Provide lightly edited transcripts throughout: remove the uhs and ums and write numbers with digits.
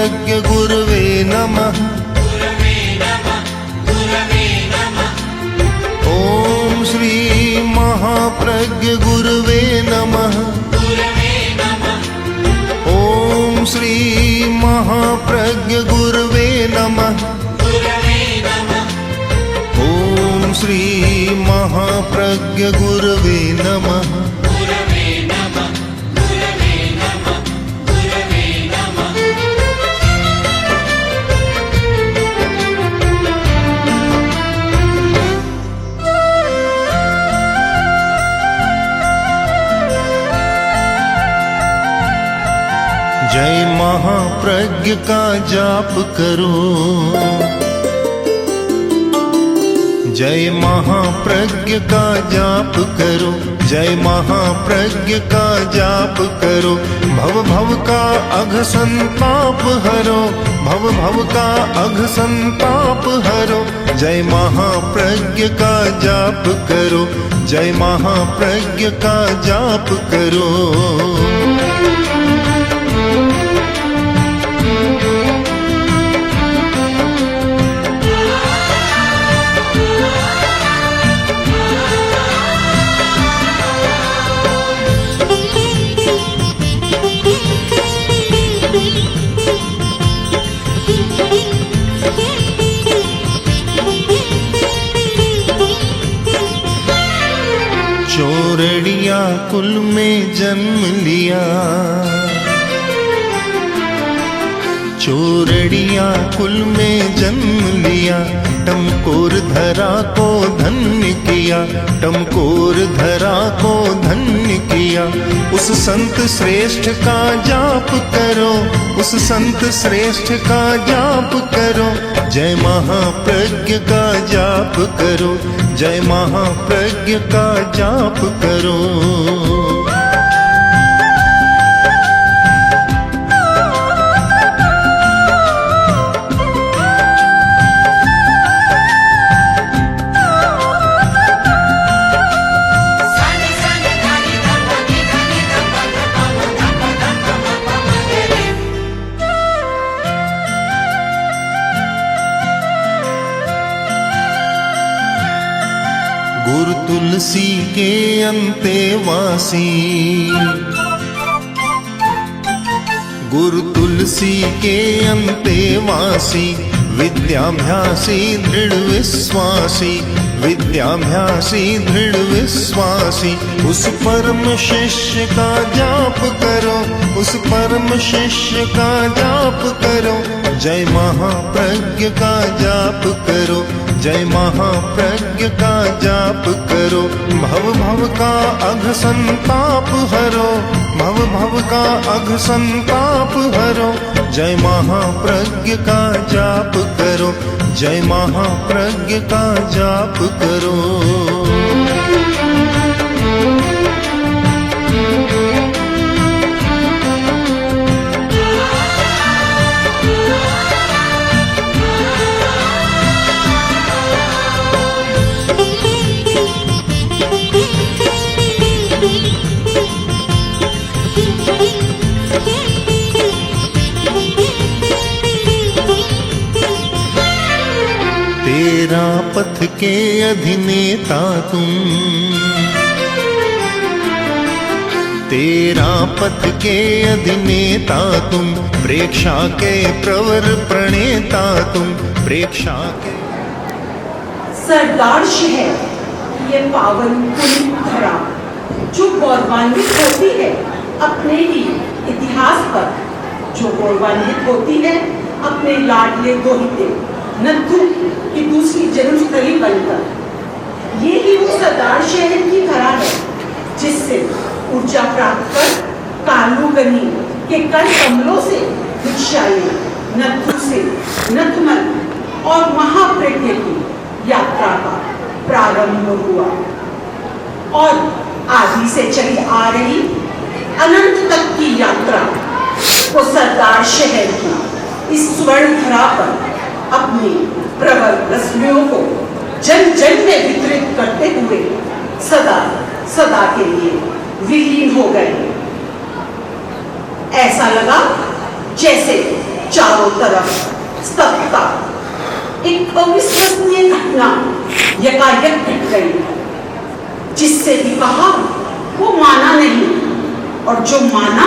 महाप्रज्ञ गुरवे नमः। ओम श्री महाप्रज्ञ गुरवे नमः। ओम श्री महाप्रज्ञ गुरवे नमः। ओम श्री महाप्रज्ञ गुरवे नमः। जय महाप्रज्ञ का जाप करो। जय महाप्रज्ञ का जाप करो। जय महाप्रज्ञ का जाप करो। भव भव का अघ संताप हरो। भव भव का अघ संताप हरो। जय महाप्रज्ञ का जाप करो। जय महाप्रज्ञ का जाप करो। चोरड़िया कुल में जन्म लिया। चोरड़िया कुल में जन्म लिया। टमकोर धरा को धन्य किया। टमकोर धरा को धन्य किया। उस संत श्रेष्ठ का जाप करो। उस संत श्रेष्ठ का जाप करो। जय महाप्रज्ञ का जाप करो। जय महाप्रज्ञ का जाप करो। गुरु तुलसी के अंतेवासी। गुरु तुलसी के अंतेवासी। विद्याभ्यासी दृढ़ विश्वासी। विद्याभ्यासी दृढ़ विश्वासी। उस परम शिष्य का जाप करो। उस परम शिष्य का जाप करो। जय महाप्रज्ञ का जाप करो। जय महाप्रज्ञ का जाप करो। भव भव का अघ संताप हरो। भव भव का अघ संताप हरो। जय महाप्रज्ञ का जाप करो। जय महाप्रज्ञ का जाप करो। तेरा पथ के अधिनेता तुम। तेरा पथ के अधिनेता तुम। प्रेक्षा के प्रवर प्रणेता तुम। प्रेक्षा के सरदार शहर ये पावन पुनीत धरा जो गौरवान्वित होती है अपने ही इतिहास पर। जो गौरवान्वित होती है अपने लाडले दोहिते नंदू की दूसरी जन्मस्थली बनकर। ये ही वो सरदार शहर की धरा है जिससे ऊर्जा प्राप्त कर कालूगनी के कर कमलों से भिक्षाई नथु से नथमल और महाप्रज्ञ की यात्रा का प्रारंभ हुआ और आदि से चली आ रही अनंत तक की यात्रा को सरदार शहर की इस स्वर्ण धरा पर अपनी प्रबल रश्मियों को जन जन में वितरित करते हुए सदा सदा के लिए विलीन हो गए। ऐसा लगा जैसे चारों तरफ स्तब्धता। एक अविश्वसनीय घटना यकायक घट गई, जिससे भी कहा वो माना नहीं, और जो माना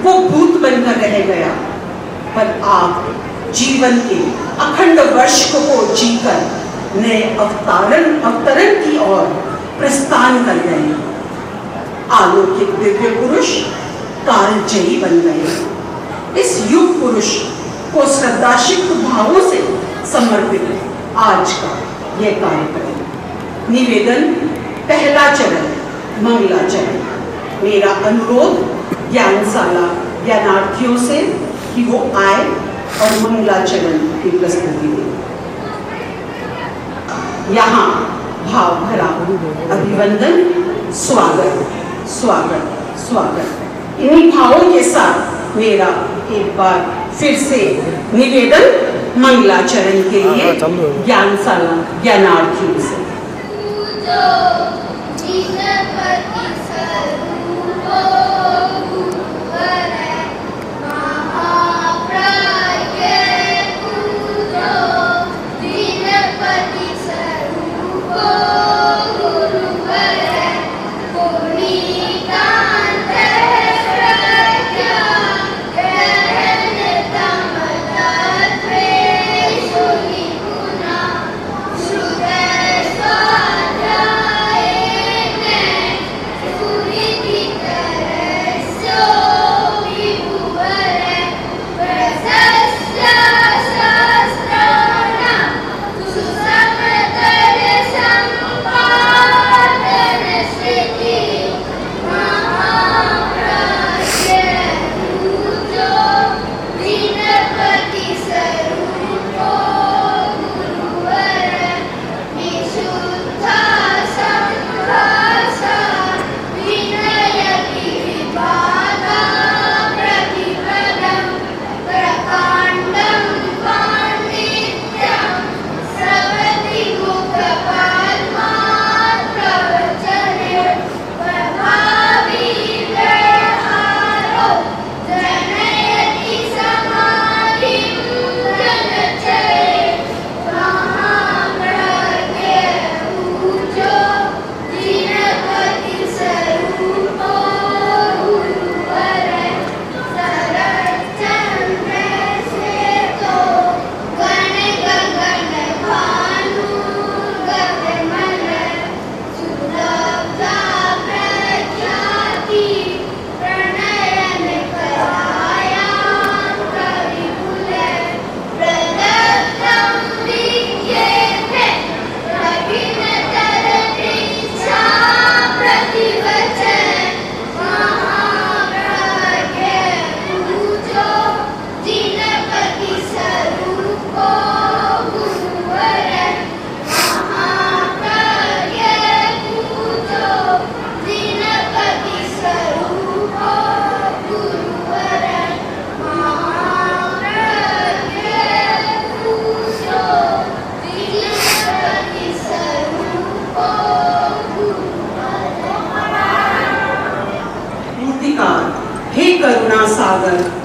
वो भूत बनकर रह गया। पर आप जीवन के अखंड वर्ष को जीकर नए अवतरण की ओर प्रस्थान कर गए। अलौकिक दिव्य पुरुष कारजयी बन गए। इस युग पुरुष को श्रद्धासिक्त भावों से समर्पित आज का यह कार्यक्रम। निवेदन, पहला चरण मंगलाचरण। मेरा अनुरोध ज्ञानशाला ज्ञानार्थियों से कि वो आए और मंगलाचरण की प्रस्तुति दें। यहाँ भाव भरा अभिवंदन, स्वागत स्वागत स्वागत। इन्हीं भावों के साथ मेरा एक बार फिर से निवेदन मंगलाचरण के लिए ज्ञानशाला ज्ञानार्थियों से।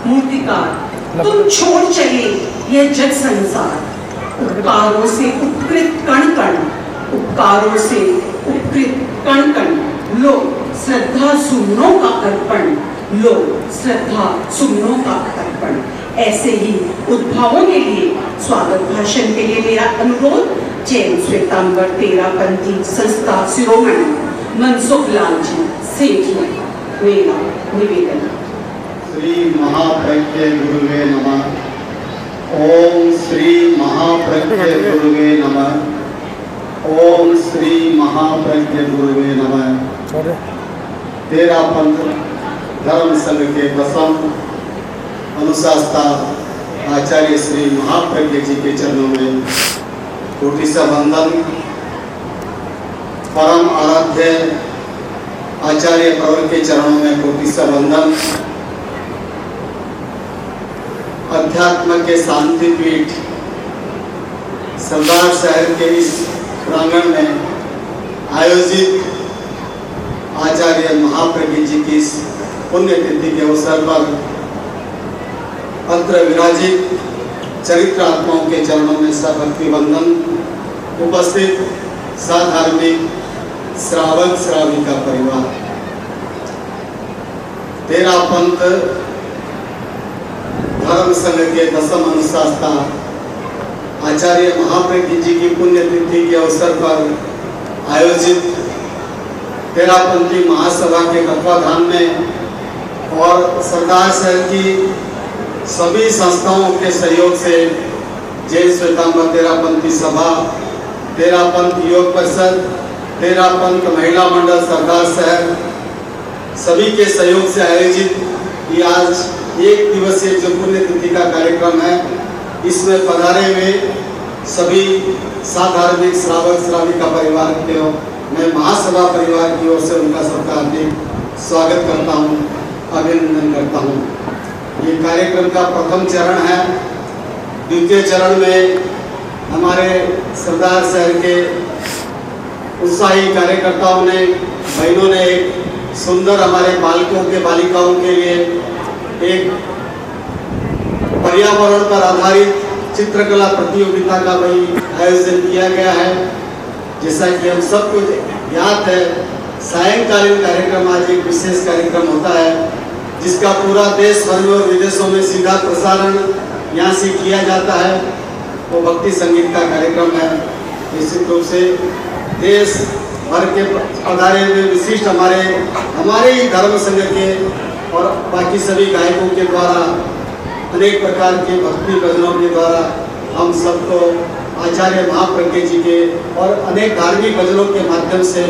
मूर्तिकार, तुम छोड़ चले यह जग संसार। उपकारों से उपकृत कण कण, उपकारों से उपकृत कण कण, लो श्रद्धा सुमनों का अर्पण, लो श्रद्धा सुमनों का अर्पण। ऐसे ही उद्भावों के लिए स्वागत भाषण के लिए मेरा अनुरोध जैन श्वेतांबर तेरापंथी संस्था शिरोमणि मनसुख लाल जी सेठ में मेरा निवेदन। श्री महाप्रज्ञ गुरुवे नमः। ओम श्री महाप्रज्ञ गुरुवे नमः। ओम श्री महाप्रज्ञ गुरुवे नमः। तेरापंथ धर्म संघ के प्रथम अनुशास्ता आचार्य श्री महाप्रज्ञ जी के चरणों में कोटि सा वंदन। परम आराध्य आचार्य प्रवर के चरणों में कोटि सा वंदन। अध्यात्म के शांति पीठ सरदार शहर के इस प्रांगण में आयोजित आचार्य महाप्रज्ञ जी की इस पुण्यतिथि के अवसर पर पत्र विराजित चरित्र आत्माओं के चरणों में सभक्ति वंदन। उपस्थित साधार्मिक श्रावक श्राविका परिवार, तेरा पंथ धर्म संघ के दसम अनुशासता आचार्य महाप्रज्ञ जी की पुण्यतिथि के अवसर पर आयोजित तेरापंथी महासभा के तत्वाधान में और सरदार शहर की सभी संस्थाओं के सहयोग से जैन श्वेतांबर तेरापंथी सभा, तेरापंथ योग परिषद, तेरापंथ महिला मंडल सरदार शहर सभी के सहयोग से आयोजित ये आज एक दिवसीय जो पुण्यतिथि का कार्यक्रम है, इसमें पधारे हुए सभी साधार्मिक श्रावक श्राविका परिवार के मैं महासभा परिवार की ओर से उनका सबका हार्दिक स्वागत करता हूँ, अभिनंदन करता हूँ। ये कार्यक्रम का प्रथम चरण है। द्वितीय चरण में हमारे सरदार शहर के उत्साही कार्यकर्ताओं ने, बहनों ने एक सुंदर हमारे बालकों के बालिकाओं के लिए एक पर्यावरण पर आधारित चित्रकला प्रतियोगिता का भी आयोजन किया गया है। जैसा कि हम सबको याद है, सायंकालीन कार्यक्रम आज एक विशेष कार्यक्रम होता है जिसका पूरा देश भर में और विदेशों में सीधा प्रसारण यहाँ से किया जाता है। वो भक्ति संगीत का कार्यक्रम है। निश्चित रूप से देश भर के पधारे हुए विशिष्ट हमारे ही धर्म संघ के और बाकी सभी गायकों के द्वारा अनेक प्रकार के भक्ति भजनों के द्वारा हम सबको आचार्य महाप्रज्ञ जी के और अनेक धार्मिक भजनों के माध्यम से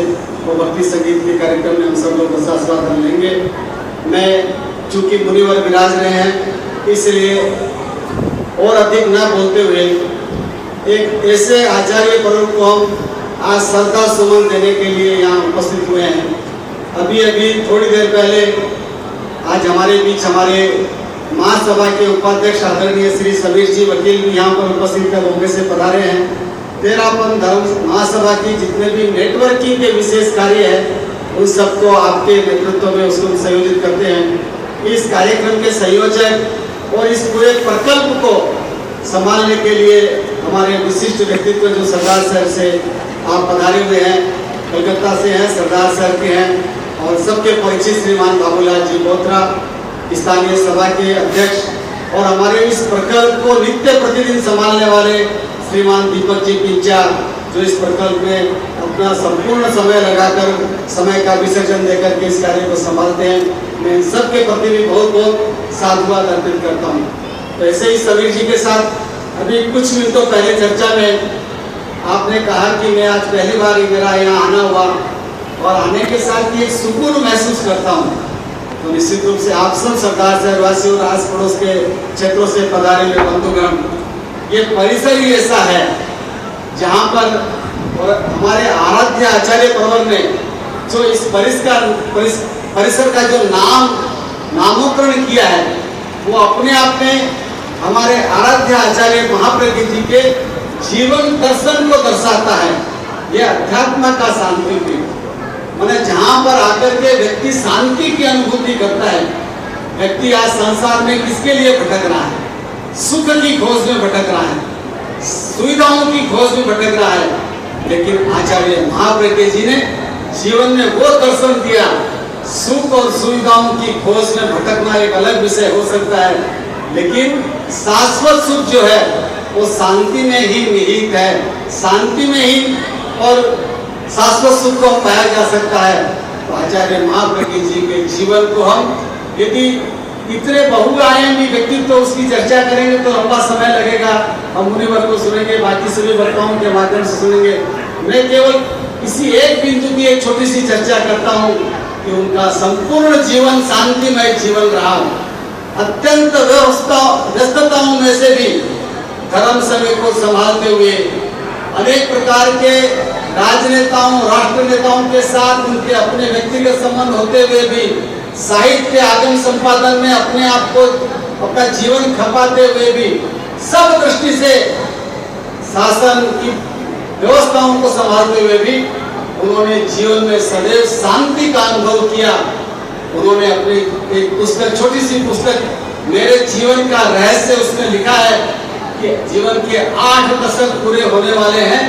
वो भक्ति संगीत के कार्यक्रम में हम सब लोग स्वागत लेंगे। मैं चूंकि मुनिवर विराज रहे हैं, इसलिए और अधिक न बोलते हुए एक ऐसे आचार्य पर्व को हम आज श्रद्धा सुमन देने के लिए यहाँ उपस्थित हुए हैं। अभी थोड़ी देर पहले आज हमारे बीच हमारे महासभा के उपाध्यक्ष आदरणीय श्री समीर जी वकील भी यहाँ पर उपस्थित कर मौके से पधारे हैं। तेरापंथ धर्म महासभा की जितने भी नेटवर्किंग के विशेष कार्य है उन सबको आपके नेतृत्व में उसको संयोजित करते हैं। इस कार्यक्रम के संयोजक और इस पूरे प्रकल्प को संभालने के लिए हमारे विशिष्ट व्यक्तित्व जो सरदार शहर से आप पधारे हुए हैं, कलकत्ता से हैं, सरदार शहर के हैं और सबके परिचित श्रीमान बाबूलाल जी बोत्रा, स्थानीय सभा के अध्यक्ष और हमारे इस प्रकल्प को नित्य प्रतिदिन संभालने वाले श्रीमान दीपक जी पिंचा, जो इस प्रकल्प में अपना संपूर्ण समय लगाकर समय का विसर्जन देकर के इस कार्य को संभालते हैं। मैं इन सबके प्रति भी बहुत बहुत साधुवाद अर्पित करता हूँ। तो ऐसे ही समीर जी के साथ अभी कुछ मिनटों पहले चर्चा में आपने कहा कि मैं आज पहली बार मेरा यहाँ आना हुआ और आने के साथ ही एक सुकून महसूस करता हूँ। तो निश्चित रूप से आप सब सरदार शहरवासी और आस पड़ोस के क्षेत्रों से पधारे हुए बंधुगण, ये परिसर ही ऐसा है जहाँ पर और हमारे आराध्य आचार्य प्रवर ने जो इस परिसर का जो नामकरण किया है वो अपने आप में हमारे आराध्य आचार्य महाप्रज्ञ जी के जीवन दर्शन को दर्शाता है। ये अध्यात्म का शांति पीठ, मैंने जहाँ पर आकर के व्यक्ति शांति की अनुभूति करता है। व्यक्ति आज संसार में किसके लिए भटक रहा है? सुख की खोज में भटक रहा है, सुविधाओं की खोज में भटक रहा है, लेकिन आचार्य महाप्रज्ञ जी ने जीवन में वो दर्शन दिया। सुख और सुविधाओं की खोज में भटकना एक अलग विषय हो सकता है, लेकिन शाश्वत सुख जो है वो शांति में ही निहित है। शांति में ही और शाश्वत सुख को पाया जा सकता है। तो आचार्य महाप्रज्ञ जी के जीवन को हम यदि इतने बहुआयामी व्यक्तित्व तो उसकी चर्चा करेंगे तो लंबा समय लगेगा। हम मुनिवर को सुनेंगे, बाकी सभी वक्ताओं के माध्यम से सुनेंगे। मैं केवल इसी एक बिंदु की एक छोटी सी चर्चा करता हूँ कि उनका संपूर्ण जीवन शांतिमय जीवन रहा। अत्यंत व्यस्तताओं में से भी धर्म संघ को संभालते हुए अनेक प्रकार के राजनेताओं, राष्ट्र नेताओं के साथ उनके अपने व्यक्तिगत संबंध होते हुए भी साहित्य आगम संपादन में अपने आप को अपना जीवन खपाते हुए भी सब दृष्टि से शासन की व्यवस्थाओं को संभालते हुए भी उन्होंने जीवन में सदैव शांति का अनुभव किया। उन्होंने अपनी एक पुस्तक, छोटी सी पुस्तक मेरे जीवन का रहस्य उसमें लिखा है कि जीवन के 8 दशक पूरे होने वाले हैं।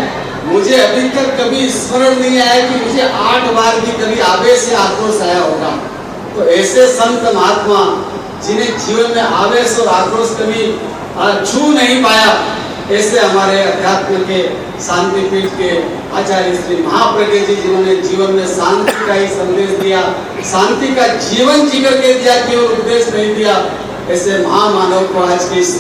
मुझे अभी तक कभी स्मरण नहीं आया कि मुझे 8 बार भी कभी आवेश या आक्रोश आया होगा। तो ऐसे संत महात्मा जिन्हें जीवन में आवेश और आक्रोश कभी छू नहीं पाया, ऐसे हमारे अध्यात्म के शांति पीठ के आचार्य श्री महाप्रज्ञ जी, जिन्होंने जीवन में शांति का ही संदेश दिया, शांति का जीवन जी करके दिया, केवल उपदेश नहीं दिया। ऐसे महामानव को आज की इस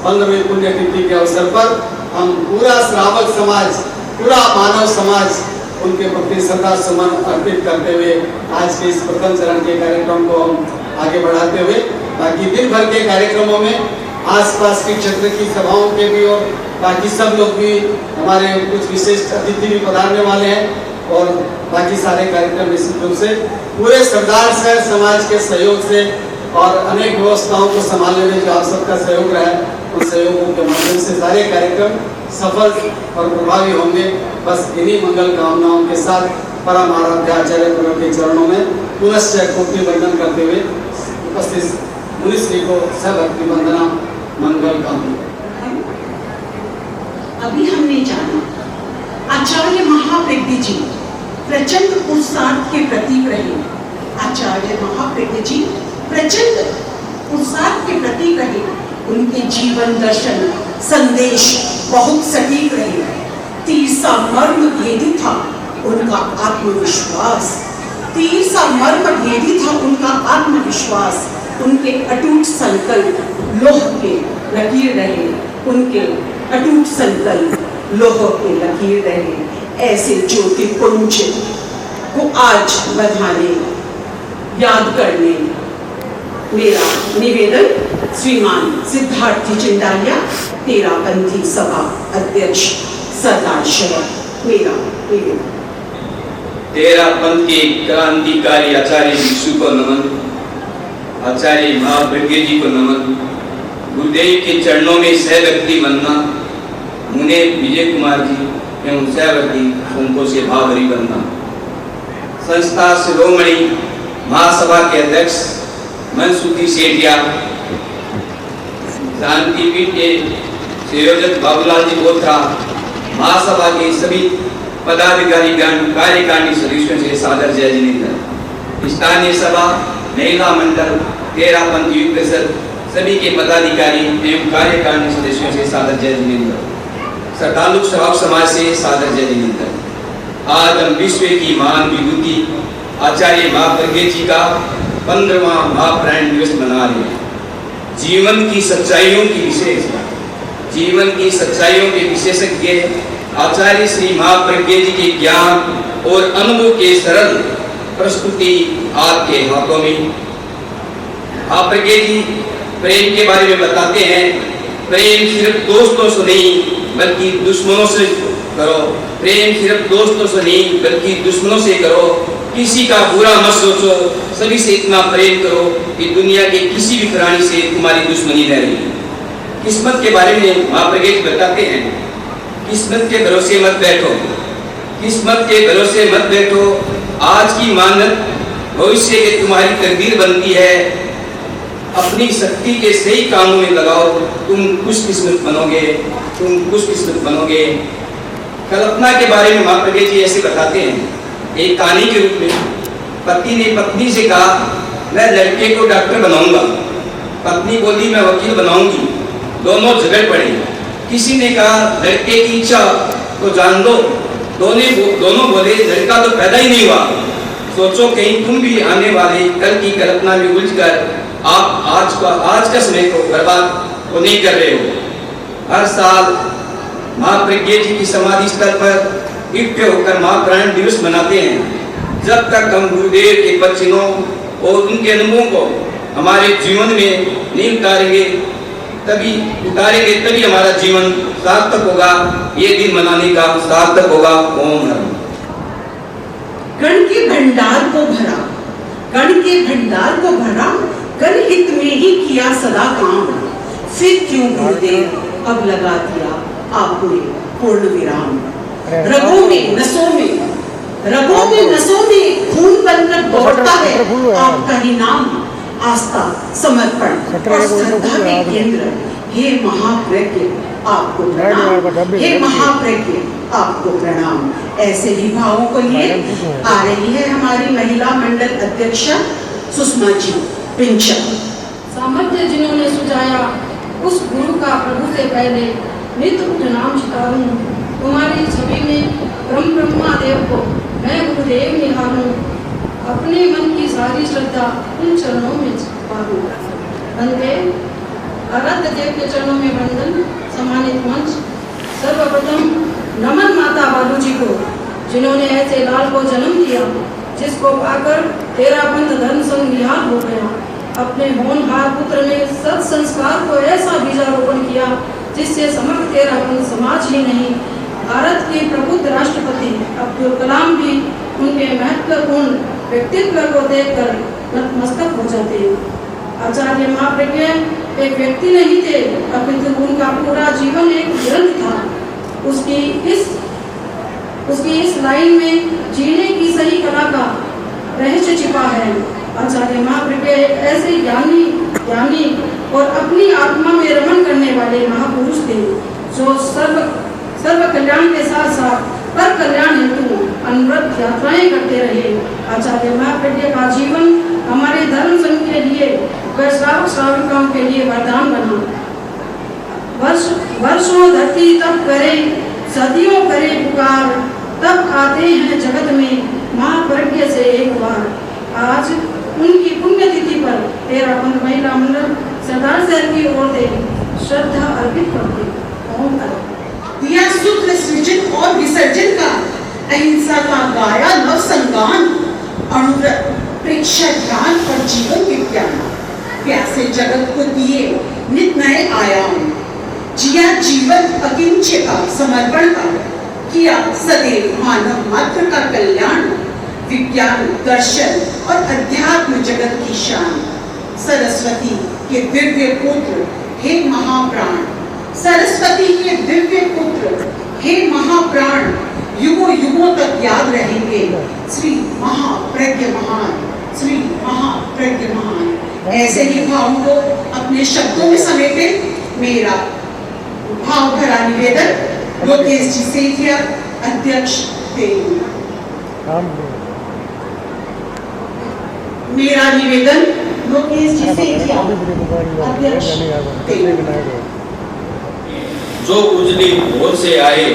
15वीं पुण्यतिथि के अवसर पर हम पूरा श्रावक समाज, पूरा मानव समाज उनके प्रति श्रद्धा सुमन अर्पित करते हुए आज के इस प्रथम चरण के कार्यक्रम को हम आगे बढ़ाते हुए बाकी दिन भर के कार्यक्रमों में आसपास के क्षेत्र की सभाओं के भी और बाकी सब लोग भी, हमारे कुछ विशिष्ट अतिथि भी पधारने वाले हैं और बाकी सारे कार्यक्रम निश्चित रूप से पूरे सरदार शहर समाज के सहयोग से और अनेक व्यवस्थाओं को संभालने में जो आप सबका सहयोग रहा है, उन सहयोगों के माध्यम से सारे कार्यक्रम सफल और प्रभावी होंगे। बस इन्हीं मंगल कामनाओं के साथ परम आराध्य आचार्य गुरु के चरणों में पुनश्च कोटि वंदन करते हुए उपस्थित मुनिश्री को सभक्ति वंदना मंगल कामना। अभी हमने जाना आचार्य महाप्रज्ञ जी प्रचंड पुरुषार्थ के प्रतीक रहे। आचार्य महाप्रज्ञ जी प्रचंड पुरुषार्थ के प्रतीक रहे। उनके जीवन दर्शन संदेश बहुत सटीक रहे। तीर सा मर्म भेदी था उनका आत्मविश्वास, तीर सा मर्म भेदी था उनका आत्मविश्वास। उनके अटूट संकल्प लोह के लकीर रहे, उनके अटूट संकल्प लोह के लकीर रहे। ऐसे ज्योतिपुंज को आज बधाने, याद करने मेरा निवेदन श्रीमान सिद्धार्थी चिंडालिया, तेरापंथी सभा अध्यक्ष सरदार शहर, मेरा निवेदन। तेरापंथ के क्रांतिकारी आचार्य भिक्षु को नमन, आचार्य महाप्रज्ञ जी को नमन। गुरुदेव के चरणों में सहभक्ति बनना, मुने विजय कुमार जी एवं सहवर्ती उनको से भावरी बनना। संस्था शिरोमणि महासभा के अध्यक्ष मनसुखी सेठिया, शांति पीठ के संयोजक बाबूलाल जी बोथरा, महासभा के सभी पदाधिकारीगण, कार्यकारिणी सदस्यों से सादर जय जिनेन्द्र। स्थानीय सभा, महिला मंडल, तेरापंथ युग परिषद सभी के पदाधिकारी एवं कार्यकारिणी सदस्यों से सादर जय जिनेन्द्र। श्रद्धालु श्रावक समाज से सादर जय जिनेन्द्र। आज हम विश्व की महान विभूति आचार्य महाप्रज्ञ जी का 15वां महाप्राण दिवस मना रहे हैं। जीवन की सच्चाइयों की विशेषता, जीवन की सच्चाइयों के विशेषज्ञ आचार्य श्री महाप्रज्ञ जी के ज्ञान और अनुभव के सरल प्रस्तुति आपके हाथों में। महाप्रज्ञ जी प्रेम के बारे में बताते हैं, प्रेम सिर्फ दोस्तों से नहीं बल्कि दुश्मनों से करो। प्रेम सिर्फ दोस्तों से नहीं बल्कि दुश्मनों से करो। किसी का बुरा मत सोचो, सभी से इतना प्रेम करो कि दुनिया के किसी भी प्राणी से तुम्हारी दुश्मनी न रही। किस्मत के बारे में महाप्रज्ञ जी बताते हैं, किस्मत के भरोसे मत बैठो, किस्मत के भरोसे मत बैठो। आज की मेहनत भविष्य की तुम्हारी तकदीर बनती है। अपनी शक्ति के सही कामों में लगाओ, तुम खुशकिस्मत बनोगे, तुम खुशकिस्मत बनोगे। कल्पना के बारे में महाप्रज्ञ जी ऐसे बताते हैं, एक कहानी के रूप में पति ने पत्नी से कहा, मैं लड़के को डॉक्टर बनाऊंगा। पत्नी बोली, मैं वकील बनाऊंगी। दोनों झगड़ पड़े। किसी ने कहा, लड़के की इच्छा तो जान दो। दोनों बोले, लड़का तो पैदा ही नहीं हुआ। सोचो कहीं तुम भी आने वाले कल की कल्पना में उलझकर आप आज का समय को बर्बाद तो नहीं कर रहे हो। हर साल महाप्रज्ञ जी की समाधि स्थल पर इकट्ठे होकर महाप्राण दिवस मनाते हैं। जब तक हम गुरुदेव के वचनों और उनके अनुभवों को हमारे जीवन में नहीं उतारेंगे तभी हमारा जीवन सार्थक होगा। ये दिन मनाने का सार्थक होगा। ओम नमः। गण के भंडार को भरा, गण के भंडार को भरा, गण हित में ही किया सदा काम। फिर क्यों गुरुदेव अब लगा दिया आपने पूर्ण विराम। रगों में नसों में खून बनकर दौड़ता है आपका ही नाम। आस्था, समर्पण और श्रद्धा के केंद्र, हे महाप्रज्ञ आपको प्रणाम, हे महाप्रज्ञ आपको प्रणाम। ऐसे ही भावों को लिए आ रही है हमारी महिला मंडल अध्यक्षा सुषमा जी पिंचक। सामर्थ्य जिन्होंने सुझाया उस गुरु का प्रभु से पहले नित्य उठ नाम चितारूं, तुम्हारी छवि में ब्रह्म ब्रह्मादेव को मैं गुरुदेव निहारूं, अपने मन की सारी श्रद्धा उन चरणों में पारूं। वंदे आराध्य देव के चरणों में वंदन। सम्मानित मंच, सर्वप्रथम नमन माता बालू जी को, जिन्होंने ऐसे लाल को जन्म दिया जिसको पाकर तेरा पंथ धर्म संग निहाल हो गया। अपने होनहार पुत्र में सत संस्कार को ऐसा बीजारोपण किया जिससे समग्र तेरा पंथ समाज ही नहीं, भारत के प्रबुद्ध राष्ट्रपति अब्दुल कलाम भी उनके महत्वपूर्ण व्यक्तित्व को देखकर नतमस्तक हो जाते हैं। आचार्य महाप्रज्ञ एक व्यक्ति नहीं थे, अपितु उनका पूरा जीवन एक ग्रंथ था। उसकी इस लाइन में जीने की सही कला का रहस्य छिपा है। आचार्य महाप्रज्ञ एक ऐसे ज्ञानी और अपनी आत्मा में रमन करने वाले महापुरुष थे, जो सर्व कल्याण के साथ साथ पर कल्याण हेतु अनवरत यात्राएं करते रहे। आचार्य महाप्रज्ञ का जीवन हमारे धर्म संघ के लिए व श्रावक श्राविकाओं के लिए वरदान बना। वर्षों धरती तब करे, सदियों करे पुकार, तब आते हैं जगत में महाप्रज्ञ से एक बार। आज उनकी पुण्यतिथि पर तेरा पंथ महिला मंडल सरदार शहर की ओर से श्रद्धा अर्पित करते। ओम दिया सूत्र सृजन और विसर्जन का, अहिंसा का गाया नव संगान, अनुव्रत प्रेक्षा ध्यान और जीवन विज्ञान, प्यासे जगत को दिए नित नए आयाम, जिया जीवन अकिंचन का समर्पण का, किया सदैव मानव मात्र का कल्याण, विज्ञान दर्शन और अध्यात्म जगत की शान। सरस्वती के दिव्य पुत्र हे महाप्राण, सरस्वती के दिव्य पुत्र हे महाप्राण, युगों युगों तक याद रहेंगे श्री महाप्रज्ञ महान, श्री महाप्रज्ञ महान। ऐसे ही भावों को अपने शब्दों में समेटे मेरा भाव भरा निवेदन लोकेश जी सेठिया अध्यक्ष तेलुगु। मेरा निवेदन लोकेश जी सेठिया अध्यक्ष तेलुगु। जो उजली भोर से आए,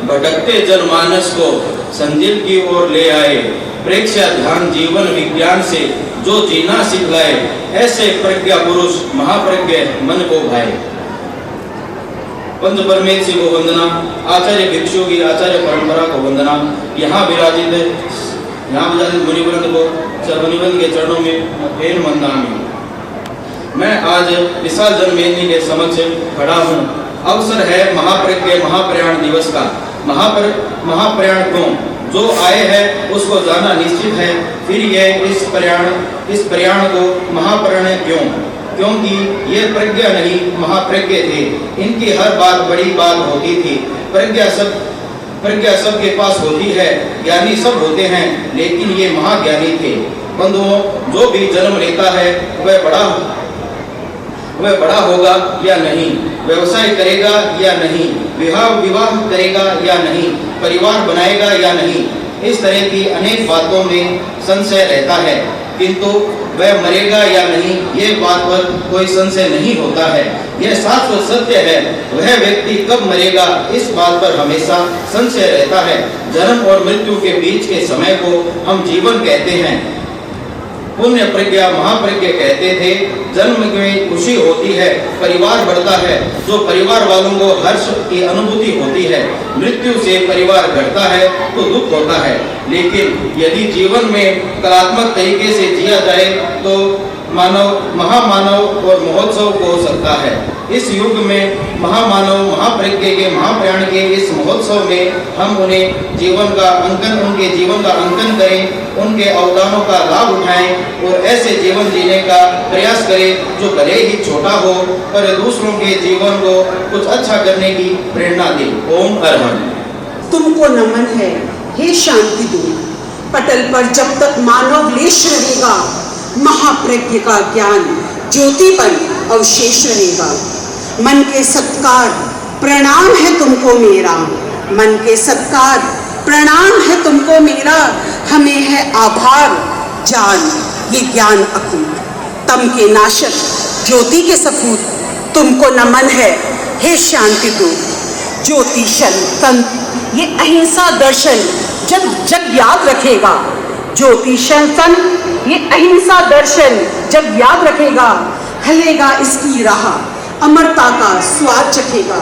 भटकते जनमानस को संजीव की ओर ले आए, प्रेक्षा ध्यान जीवन विज्ञान से जो जीना सिखलाए, ऐसे प्रज्ञा पुरुष महाप्रज्ञ मन को भाए। पंच परमेश्वर को वंदना, आचार्य भिक्षु की आचार्य परंपरा को वंदना। यहाँ विराजित मुनिवृंद को मुनिवृंद के चरणों में फेर वंदना। मैं आज विशाल जनमेदिनी के समक्ष खड़ा हूँ। अवसर है महाप्रज्ञ महाप्रयाण दिवस का। महाप्रयाण क्यों? जो आए हैं उसको जाना निश्चित है। फिर यह इस प्रयाण को महाप्रयाण क्यों? क्योंकि ये प्रज्ञा नहीं महाप्रज्ञ थे। इनकी हर बात बड़ी बात होती थी। प्रज्ञा सबके पास होती है, ज्ञानी सब होते हैं, लेकिन ये महाज्ञानी थे। बंधुओं, जो भी जन्म लेता है वह बड़ा होगा या नहीं, व्यवसाय करेगा या नहीं, विवाह करेगा या नहीं, परिवार बनाएगा या नहीं, इस तरह की अनेक बातों में संशय रहता है। किंतु वह मरेगा या नहीं, ये बात पर कोई संशय नहीं होता है। यह शाश्वत सत्य है। वह व्यक्ति कब मरेगा इस बात पर हमेशा संशय रहता है। जन्म और मृत्यु के बीच के समय को हम जीवन कहते हैं। पुण्य प्रज्ञा महाप्रज्ञ कहते थे, जन्म में खुशी होती है, परिवार बढ़ता है, जो परिवार वालों को हर्ष की अनुभूति होती है। मृत्यु से परिवार घटता है तो दुख होता है। लेकिन यदि जीवन में कलात्मक तरीके से जिया जाए तो महामानव और महोत्सव हो सकता है। इस युग में महामानव महाप्रज्ञ के महाप्रयाण के इस महोत्सव में हम उनके जीवन का अंकन करें, उनके अवदानों का लाभ उठाएं और ऐसे जीवन जीने का प्रयास करें जो भले ही छोटा हो पर दूसरों के जीवन को कुछ अच्छा करने की प्रेरणा दे। ओम अरहत। तुमको नमन है हे शांति दूत। पटल पर जब तक मानव लेश रहेगा, महाप्रज्ञ का ज्ञान ज्योतिपन अवशेष रहेगा। मन के सत्कार प्रणाम है तुमको मेरा, मन के सत्कार प्रणाम है तुमको मेरा, हमें है आभार जान ये ज्ञान अकूत। तम के नाशक ज्योति के सपूत तुमको नमन है हे शांति दूत। ज्योतिषन तंत्र ये अहिंसा दर्शन जब जग याद रखेगा, ज्योतिषन तंत्र ये अहिंसा दर्शन जब याद रखेगा, हलेगा इसकी राह अमरता का स्वाद चखेगा।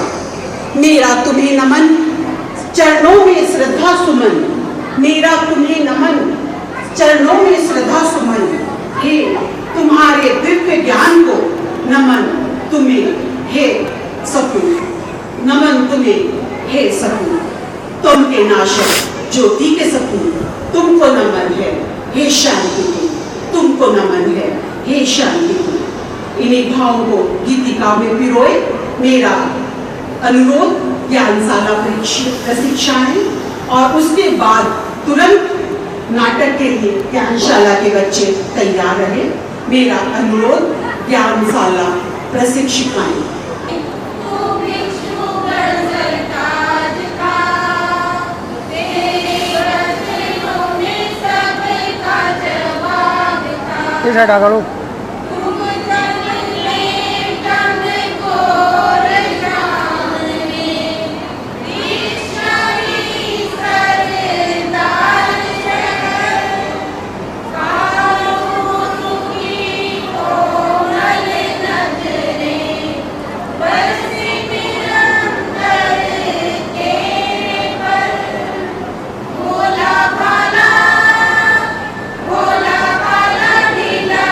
मेरा तुम्हें नमन चरणों में श्रद्धा सुमन, मेरा तुम्हें नमन चरणों में श्रद्धा सुमन, हे तुम्हारे दिव्य ज्ञान को नमन तुम्हें हे सपूत, नमन तुम्हें हे सपूत। तुम के नाशक ज्योति के सपूत तुमको नमन है हे शांति को, तुमको नमन है हे शांति को। इन्हीं भावों को गीतिका में पिरोए मेरा अनुरोध ज्ञानशाला प्रशिक्षाएं और उसके बाद तुरंत नाटक के लिए ज्ञानशाला के बच्चे तैयार रहे। मेरा अनुरोध ज्ञानशाला प्रशिक्षिकाएं। करो भोला भाला ढीला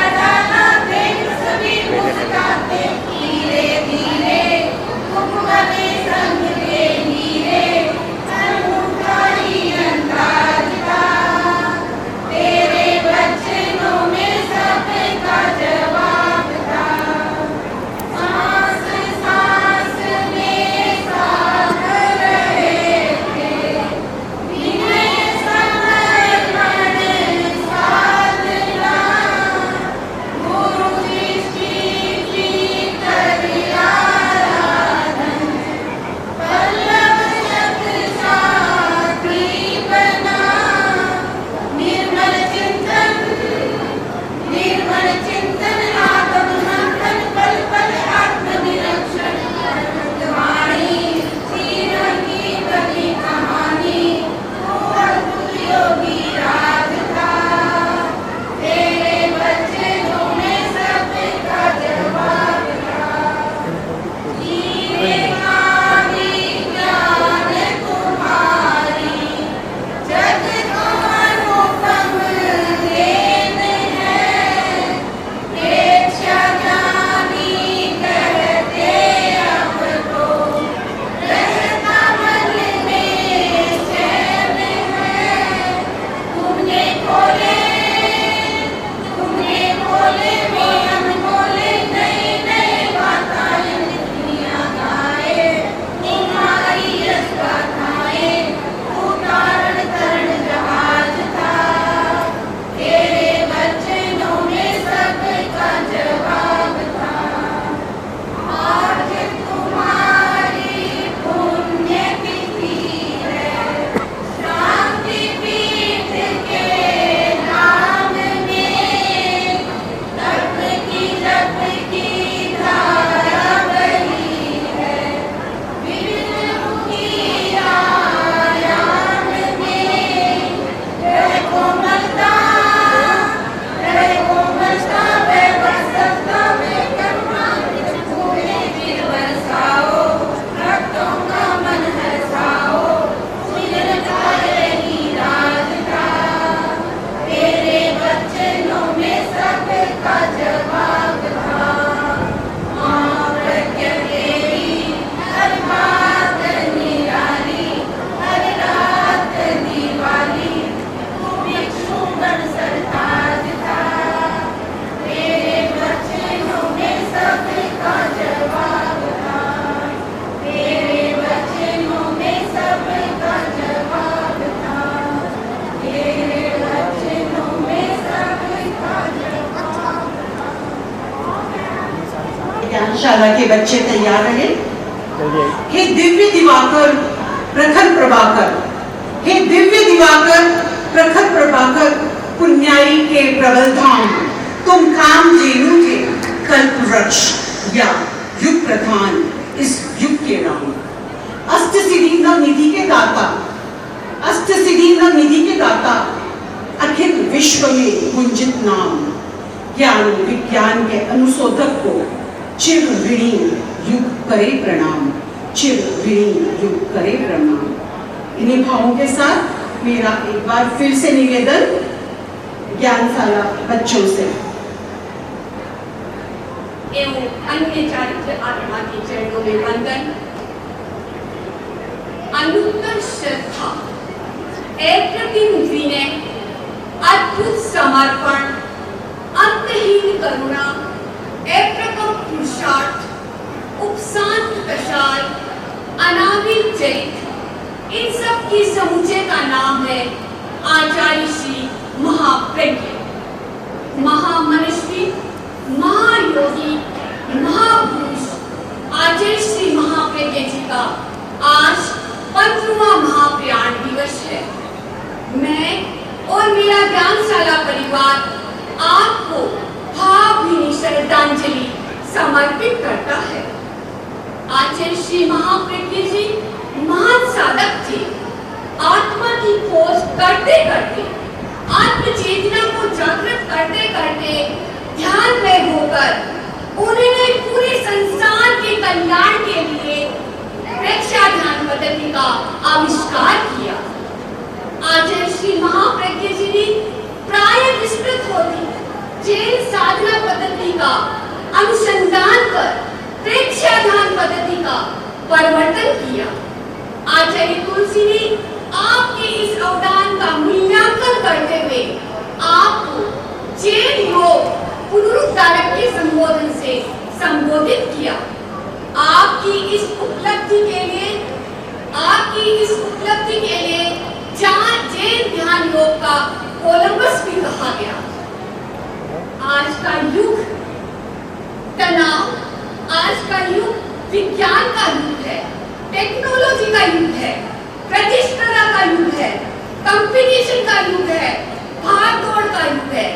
ज्ञानशाला के बच्चे तैयार रहे। हे दिव्य दिवाकर प्रखर प्रभाकर, हे दिव्य दिवाकर प्रखर प्रभाकर, पुण्याई के प्रबल धाम, तुम कामधेनु थे कल्प वृक्ष या युग प्रधान इस युग के राम। अष्ट सिद्धि नव निधि के दाता, अष्ट सिद्धि नव निधि के दाता, अखिल विश्व में गुंजित नाम, ज्ञान विज्ञान के अनुशोधक को चिर ऋणी युग करे प्रणाम, चिर ऋणी युग करे प्रणाम। इन्हीं भावों के साथ मेरा एक बार फिर से निवेदन ज्ञानशाला बच्चों से एवं अन्य चारित्र आत्मा के चरणों में वंदन, अनुत्तर श्रद्धा, अप्रतिम विनय, अद्भुत समर्पण, अंतहीन करुणा, अप्रकम पुरुषार्थ, उपशांत कषाय, अनाविल चरित्र, इन सब की समुच्चय का नाम है आचार्य श्री महाप्रज्ञ, महामनस्वी, महायोगी, महापुरुष आचार्य श्री महाप्रज्ञ जी का आज 15वां महाप्रयाण दिवस है। मैं और मेरा ज्ञानशाला परिवार आपको भावभीनी श्रद्धांजलि समर्पित करता है। आचार्य श्री महाप्रज्ञ जी महान साधक थे। आत्मा की खोज करते करते, आत्म चेतना को जागृत करते करते ध्यान में होकर उन्होंने पूरे संसार के कल्याण के लिए प्रेक्षा ध्यान पद्धति का आविष्कार किया। आचार्य श्री महाप्रज्ञ जी ने प्राय विस्तृत होती जैन साधना पद्धति का अनुसंधान कर प्रेक्षा ध्यान पद्धति का परिवर्तन किया। आचार्य तुलसी ने आपके इस अवदान का मूल्यांकन करते हुए आपको जैन योग पुनरुद्धारक के संबोधन से संबोधित किया। आपकी इस उपलब्धि के लिए जैन ध्यान योग का कोलंबस भी कहा गया। आज का युग तनाव, आज का युग विज्ञान का युग है, टेक्नोलॉजी का युग है, प्रतिस्पर्धा का युग है, कंपटीशन का युग है, भाग दौड़ का युग है।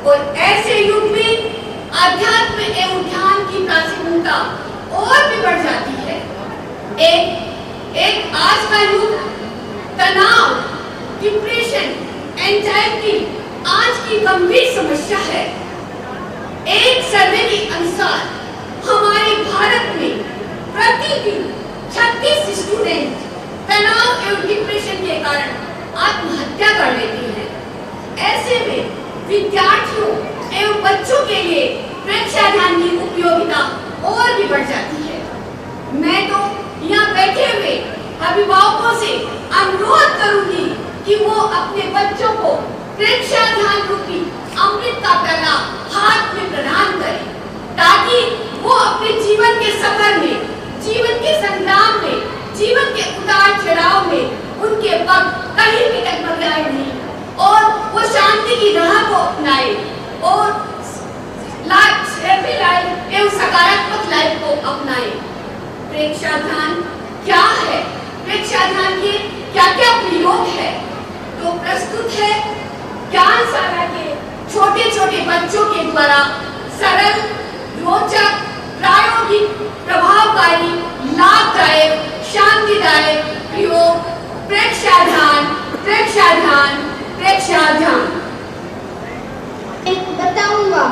और ऐसे युग में अध्यात्म एवं ध्यान की प्रासंगिकता और भी बढ़ जाती है। एक आज का युग तनाव, डिप्रेशन, एंजाइटी आज की गंभीर समस्या है। एक सर्वे के अनुसार हमारे भारत में प्रतिदिन 36 स्टूडेंट तनाव एवं डिप्रेशन के कारण आत्महत्या कर लेते हैं। ऐसे में विद्यार्थियों एवं बच्चों के लिए प्रेक्षा ध्यान की उपयोगिता और भी बढ़ जाती है। मैं तो यहाँ बैठे हुए अभिभावकों से अनुरोध करूंगी कि वो अपने बच्चों को प्रेक्षा ध्यान रूपी अमृत का प्याला हाथ में प्रदान करें, ताकि वो अपने जीवन के सफर में, जीवन के संग्राम में, जीवन के उतार चढ़ाव में उनके वक्त कहीं भी डगमगाए नहीं और वो शांति की राह को अपनाए और एवं सकारात्मक लाइफ को अपनाए। प्रेक्षा ध्यान क्या है, प्रेक्षा ध्यान के क्या क्या प्रयोग है, तो प्रस्तुत है ज्ञानशाला के छोटे छोटे बच्चों के द्वारा सरल, रोचक, प्रायोगिक, प्रभावकारी, लाभदायक, शांतिदायक प्रयोग प्रेक्षा ध्यान, प्रेक्षा ध्यान, प्रेक्षा ध्यान। बताऊंगा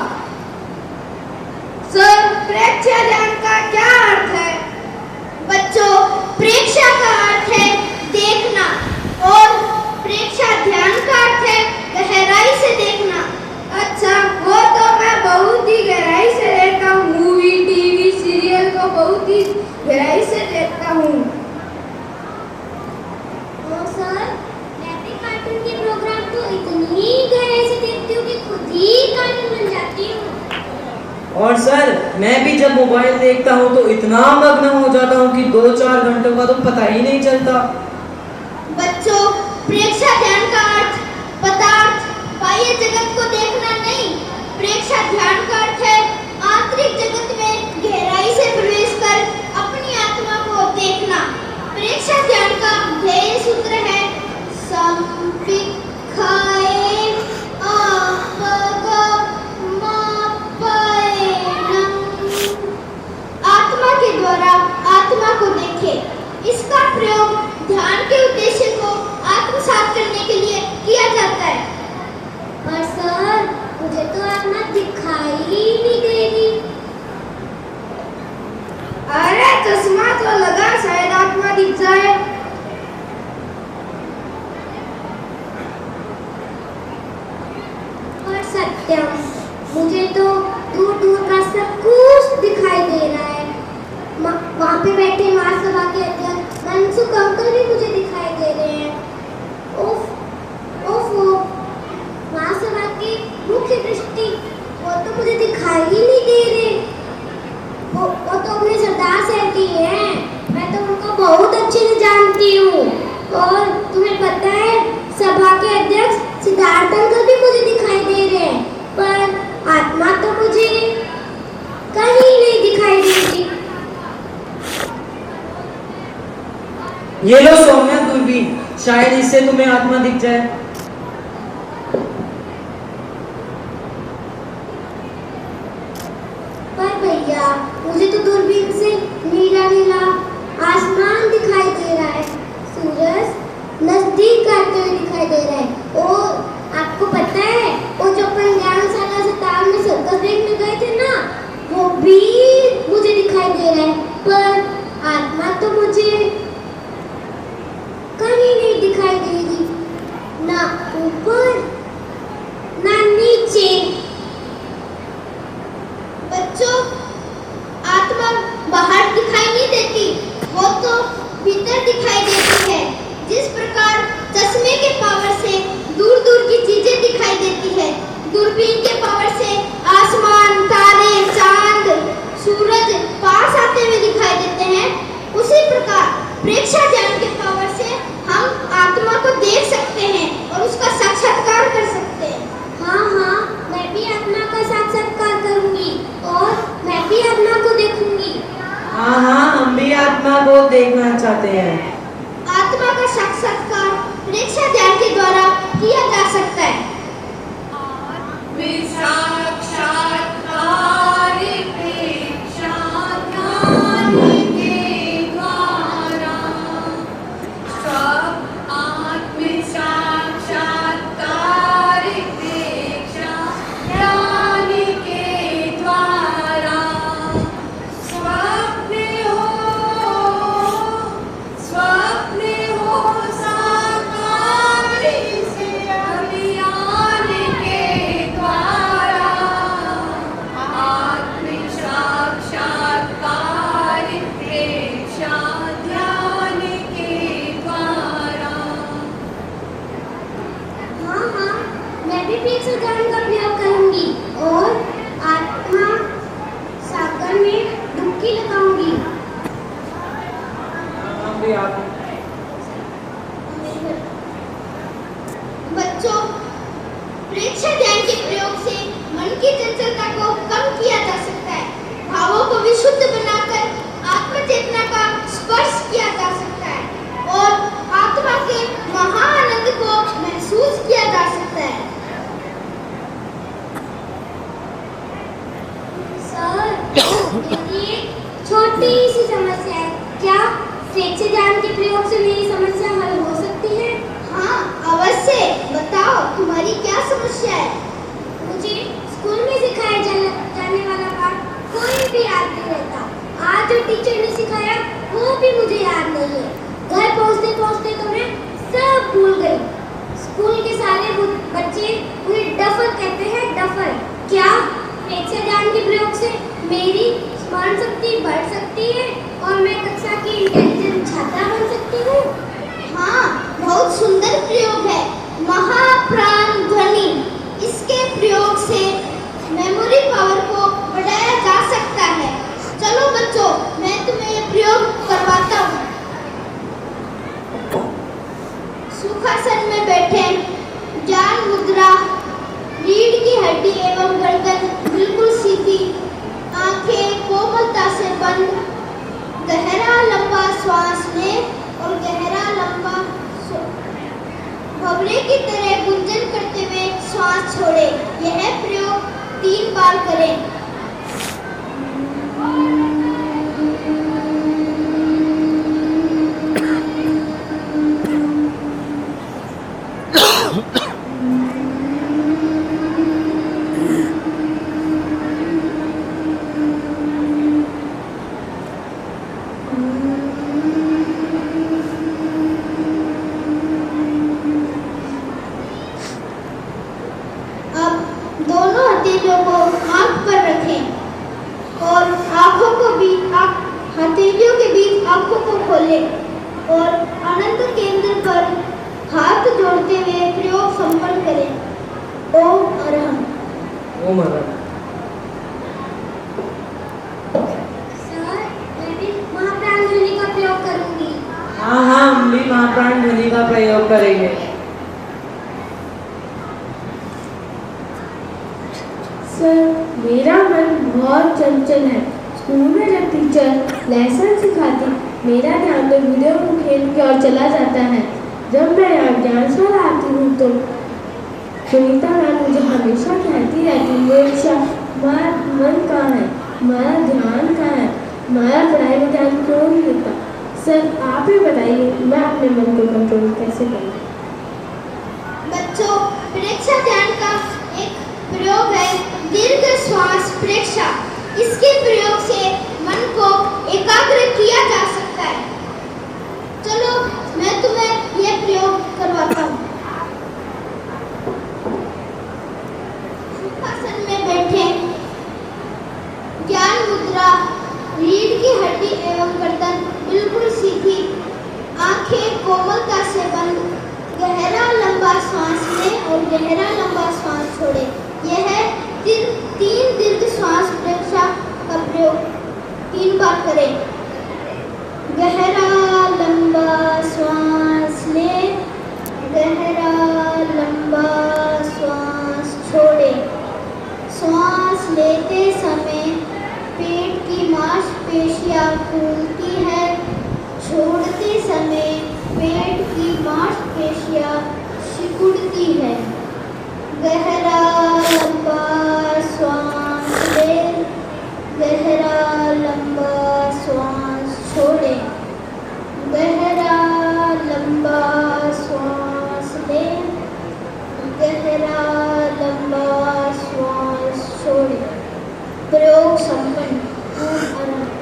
सर, प्रेक्षा ध्यान का क्या अर्थ है? बच्चों, प्रेक्षा का अर्थ है देखना और प्रेक्षा ध्यान का अर्थ है गहराई से देखना। अच्छा, वो तो मैं बहुत ही गहराई से देखता हूँ, मूवी, टीवी, सीरियल को बहुत ही गहराई से देखता हूँ। सर, मैं भी कार्टून के प्रोग्राम तो इतनी गहराई से देखती हूँ कि खुद ही कार्टून बन जाती हूँ। और सर, मैं भी जब मोबाइल देखता हूँ तो इतना मग्न हो जाता हूँ कि 2-4 घंटों का तो पता ही नहीं चलता। बच्चों, प्रेक्षा ध्यान का अर्थ पदार्थ, बाह्य जगत को देखना नहीं। प्रेक्षा ध्यान का अर्थ है आंतरिक जगत में गहराई से तो मुझे दिखाई ही नहीं दे रहे। वो तो अपने सरदार साहब की हैं। मैं तो उनको बहुत अच्छे से जानती हूँ। और तुम्हें पता है सभा के अध्यक्ष सिद्धार्थ अंकल भी मुझे दिखाई दे रहे हैं, पर आत्मा तो मुझे कहीं नहीं दिखाई देती। ये लो सौम्या दूरबीन, शायद इससे तुम्हें आत्मा दिख जाए। पर भैया मुझे तो दूरबीन से नीला नीला आसमान दिखाई दे रहा है, सूरज नजदीक आते हुए दिखाई दे रहा है। और आपको पता है वो जो अपन 11 साल से ताल में सर्कस देखने गए थे ना, वो भी मुझे दिखाई दे रहा है, पर आत्मा तो मुझे कहीं नहीं दिखाई दे रही, ना ऊपर ना नीचे। बच्चों, आत्मा बाहर दिखाई नहीं देती, वो तो भीतर दिखाई देती है। जिस प्रकार चश्मे के पावर से दूर दूर की चीजें दिखाई देती है, दूरबीन के पावर से आसमान, तारे, चांद, सूरज पास आते हुए दिखाई देते हैं, उसी प्रकार प्रेक्षा ज्ञान के पावर से हम आत्मा को देख सकते हैं और उसका साक्षात्कार कर सकते हैं। हाँ हाँ, मैं भी आत्मा का साक्षात्कार करूंगी और मैं भी आत्मा को देखूंगी। हाँ हाँ, हम भी आत्मा को देखना चाहते हैं। आत्मा का साक्षात्कार प्रेक्षा ध्यान के द्वारा किया जा सकता है। बच्चों, प्रेक्षा ध्यान के प्रयोग से मन की चंचलता को कम किया जा सकता है, भावों को विशुद्ध बनाकर आत्म चेतना का स्पर्श किया जा सकता है और आत्मा के महाआनंद को महसूस किया जा सकता है। सर, ये छोटी सी समस्या है, क्या प्रेक्षा ध्यान के प्रयोग से मेरी समस्या हल हो सकती है? हाँ अवश्य, बताओ तुम्हारी क्या समस्या है? मुझे स्कूल में सिखाया जाने वाला पाठ कोई भी याद नहीं रहता। आज जो टीचर ने सिखाया वो भी मुझे याद नहीं है। घर पहुंचते पहुंचते तो मैं सब भूल गई। स्कूल के सारे बच्चे मुझे डफर कहते हैं, डफर। क्या प्रेक्षा ध्यान के प्रयोग से मेरी स्मरण शक्ति बढ़ सकती है और मैं कक्षा की इंटेलिजेंट छात्रा बन सकती हूँ? हाँ, बहुत सुंदर प्रयोग है, महाप्राण ध्वनि। इसके प्रयोग से मेमोरी पावर को बढ़ाया जा सकता है। चलो बच्चों, मैं तुम्हें यह प्रयोग करवाता हूँ। सुखासन में बैठे, ज्ञान मुद्रा, रीढ़ की हड्डी एवं गर्दन बिल्कुल सीधी, आंखें कोमलता से बंद, गहरा लंबा श्वास लें और गहरा लंबा भंवरे की तरह गुंजन करते हुए श्वास छोड़ें। यह प्रयोग 3 बार करें। दोनों हथेलियों को आंख पर रखें। प्राण ध्वनि का प्रयोग करेंगे। सर, मेरा मन बहुत चंचल है। स्कूल में जब टीचर लेसन सिखाती, मेरा ध्यान तो वीडियो को खेल की ओर चला जाता है। जब मैं यहाँ ज्ञानशाला आती हूँ तो सुनीता मैम मुझे हमेशा कहती रहती है, "ईशा, हमारा मन कहाँ है, हमारा ध्यान कहाँ है, हमारा पढ़ाई में ध्यान क्यों नहीं देता?" सर, आप ही बताइए, मैं अपने मन को कंट्रोल कैसे करूँ? बच्चों, प्रेक्षा ध्यान का एक प्रयोग है दीर्घ श्वास प्रेक्षा। इसके प्रयोग से मन को एकाग्र किया जा सकता है। चलो, मैं तुम्हें यह प्रयोग करवाता हूँ। सुखासन में बैठे, ज्ञान मुद्रा, रीढ़ की हड्डी एवं गर्दन बिल्कुल सीधी, आंखें कोमलता से बंद, गहरा लंबा श्वास लें और गहरा लंबा श्वास छोड़ें। यह 3 दीर्घ श्वास प्रेक्षा का प्रयोग 3 बार करें। गहरा लंबा श्वास लें, गहरा लंबा श्वास छोड़ें। श्वास लेते समय पेट की मांसपेशियां फूलती है, छोड़ते समय पेट की मांसपेशियां सिकुड़ती है। गहरा लंबा श्वास लें, गहरा लंबा श्वास छोड़ें। गहरा लंबा श्वास लें, गहरा लंबा श्वास छोड़ें। प्रयोग संपन्न। ओम आनंद।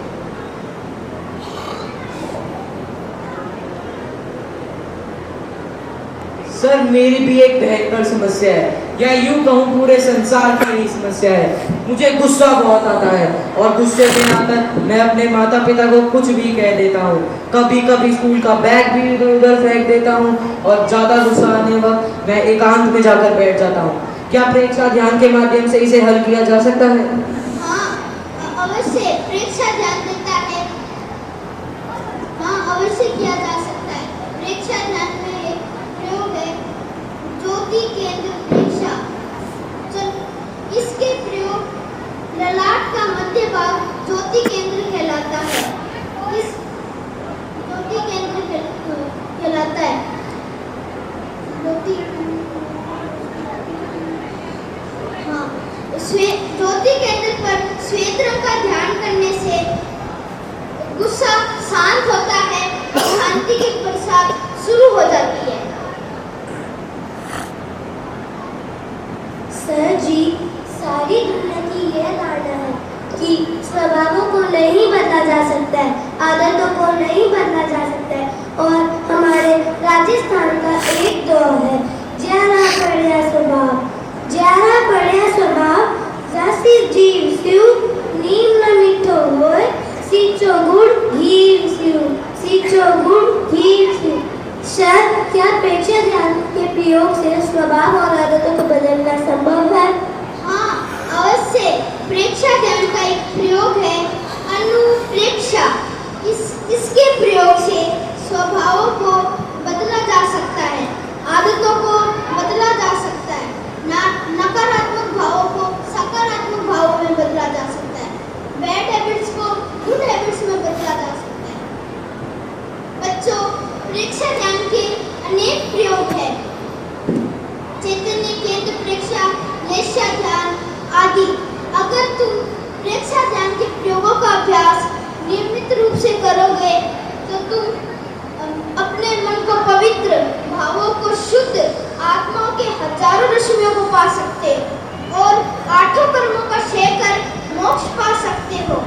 सर, मेरी भी एक भयंकर समस्या है, या यूं कहूँ पूरे संसार की यही समस्या है। मुझे गुस्सा बहुत आता है और गुस्से में आकर मैं अपने माता पिता को कुछ भी कह देता हूँ। कभी कभी स्कूल का बैग भी इधर उधर फेंक देता हूँ और ज़्यादा गुस्सा आने वक्त मैं एकांत में जाकर बैठ जाता हूँ। क्या प्रेक्षा ध्यान के माध्यम से इसे हल किया जा सकता है? हाँ, अवश्य प्रेक्षा ध्यान देता है। हाँ, अवश्य किया जा सकता है। प्रेक्षा ध्यान में एक प्रयोग है ज्योति केंद्र प्रेक्षा। इसके प्रयोग ललाट का मध्य भाग ज्योति केंद्र कहलाता है। इस ज्योति केंद्र कहलाता है। ज्योति केंद्र पर श्वेत रंग का ध्यान करने से गुस्सा शांत होता है, शांति की बरसात शुरू हो जाती है। सर जी, सारी दुनिया की यह धारणा है कि स्वभावों को नहीं बदला जा सकता है, आदतों को नहीं बदला जा सकता है। और हमारे राजस्थान का एक दौर है, ज्यादा बढ़िया स्वभाव, ज्यादा बढ़िया स्वभाव, जैसी जीव सिउ नीम न मीठो होय, सीचो गुड़ घी सिउ, सीचो गुड़ घी सिउ। सर, क्या प्रेक्षा ध्यान के प्रयोग से स्वभाव और आदतों को बदलना संभव है? हाँ, अवश्य। प्रेक्षा ध्यान का एक प्रयोग है अनुप्रेक्षा। इसके प्रयोग से स्वभावों को बदला जा सकता है, आदतों को बदला जा सकता है, नकारात्मक भावों को सकारात्मक भावों में बदला जा सकता है, बैड हैबिट्स को गुड हैबिट्स में बदला जा सकता है। बच्चों, प्रेक्षा ध्यान के अनेक प्रयोग हैं। चैतन्य केंद्र प्रेक्षा, लेशा ध्यान आदि। अगर तुम प्रेक्षा ध्यान के प्रयोगों का अभ्यास नियमित रूप से करोगे तो तुम अपने मन को पवित्र, भावों को शुद्ध, आत्माओं के हजारों रश्मियों को पा सकते और 8 कर्मों का क्षय कर मोक्ष पा सकते हो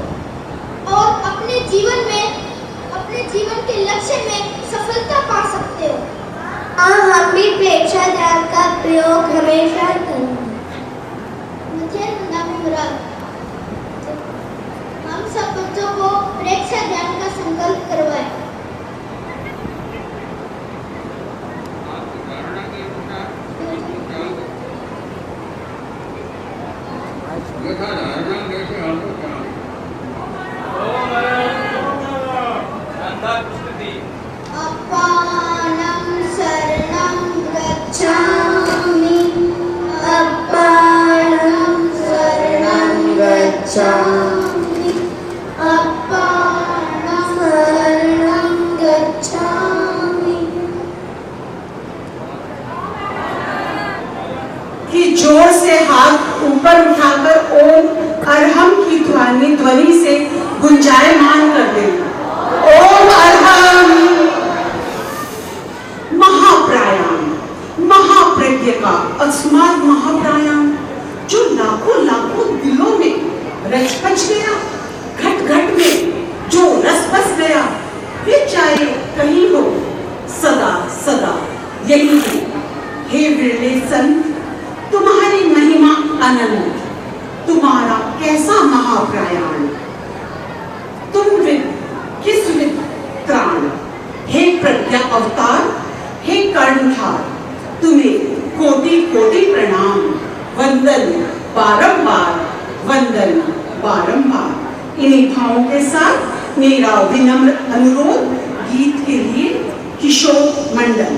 और अपने जीवन के लक्ष्य में सफलता पा सकते हो। हाँ, हम भी प्रेक्षा ध्यान का प्रयोग हमेशा करेंगे। मुझे नाम मुराद। हम सब बच्चों को प्रेक्षा ध्यान का संकल्प करवाएं। अपान गच्छामि अपारं शरणं गच्छामि। कि जोर से हाथ ऊपर उठाकर ओम अरहम की ध्वनि से गुंजायमान कर दे। ओम अरहम। महाप्राणायाम, महाप्रज्ञ का अस्मात् महाप्राणायाम जो लाखों लाखों दिलों में रच पच गया, घट घट में जो रस बस गया, वे चाहे कहीं हो सदा सदा यही है। हे विरले संत, तुम्हारी महिमा अनंत, तुम्हारा कैसा महाप्रायाण, तुम विद किस विद त्राण। हे प्रज्ञा अवतार, हे कर्णधार, तुम्हें कोटि कोटि प्रणाम, वंदन बारंबार, वंदन बारंबार। इन्हीं भावों के साथ मेरा विनम्र अनुरोध गीत के लिए किशोर मंडल।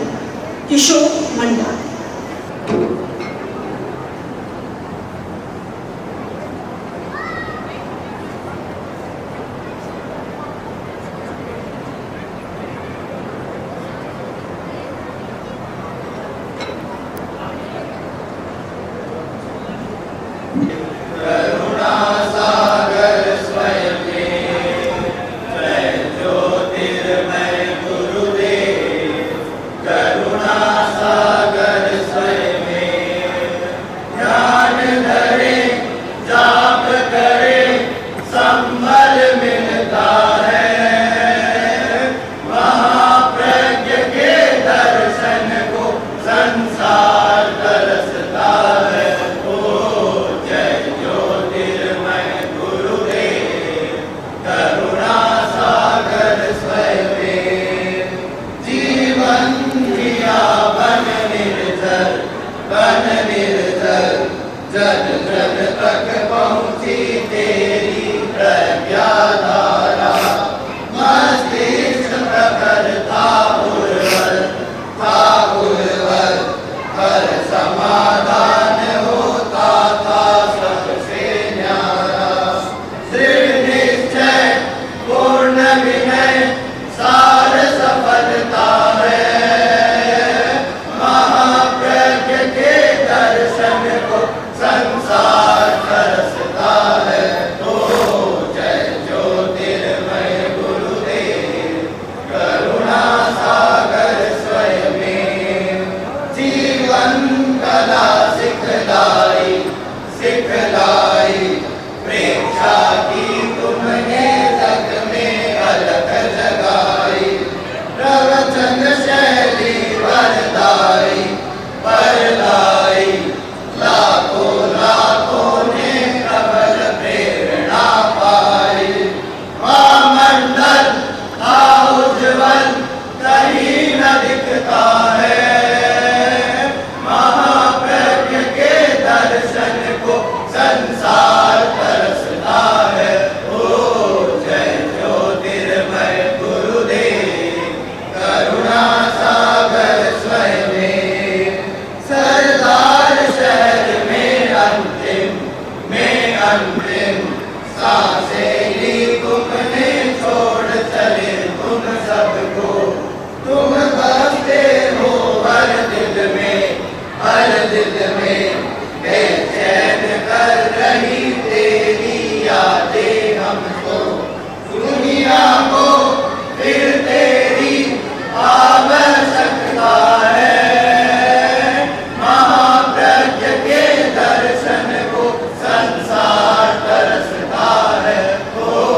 संसार तरसता है। ओ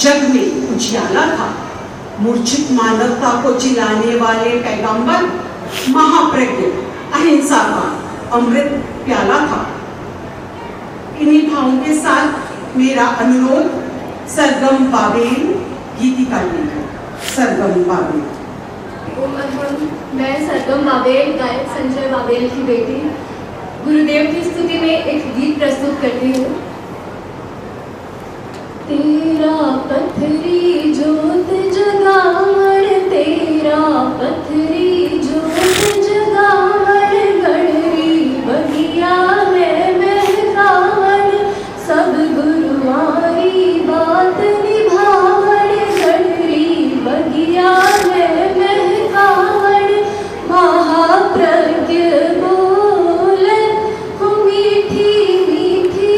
जग में उजियाला था। मूर्छित मानवता को जिलाने वाले पैगंबर, महाप्रज्ञ अहिंसा का अमृत प्याला था। इन्हीं भावों के साथ मेरा अनुरोध सरगम बाबेल गीतिका लेकर। सरगम बाबेल। मैं सरगम बाबेल, गायक संजय बाबेल की बेटी, गुरुदेव की स्तुति में एक गीत प्रस्तुत करती हूँ। तेरा पथरी जोत जगावण, तेरा पथरी जोत जगावण, गणरी बगिया में महकावण, सब गुरुवारी बात निभावण, गणरी बगिया में महकावण, महाप्रज्ञ बोले हो मीठी मीठी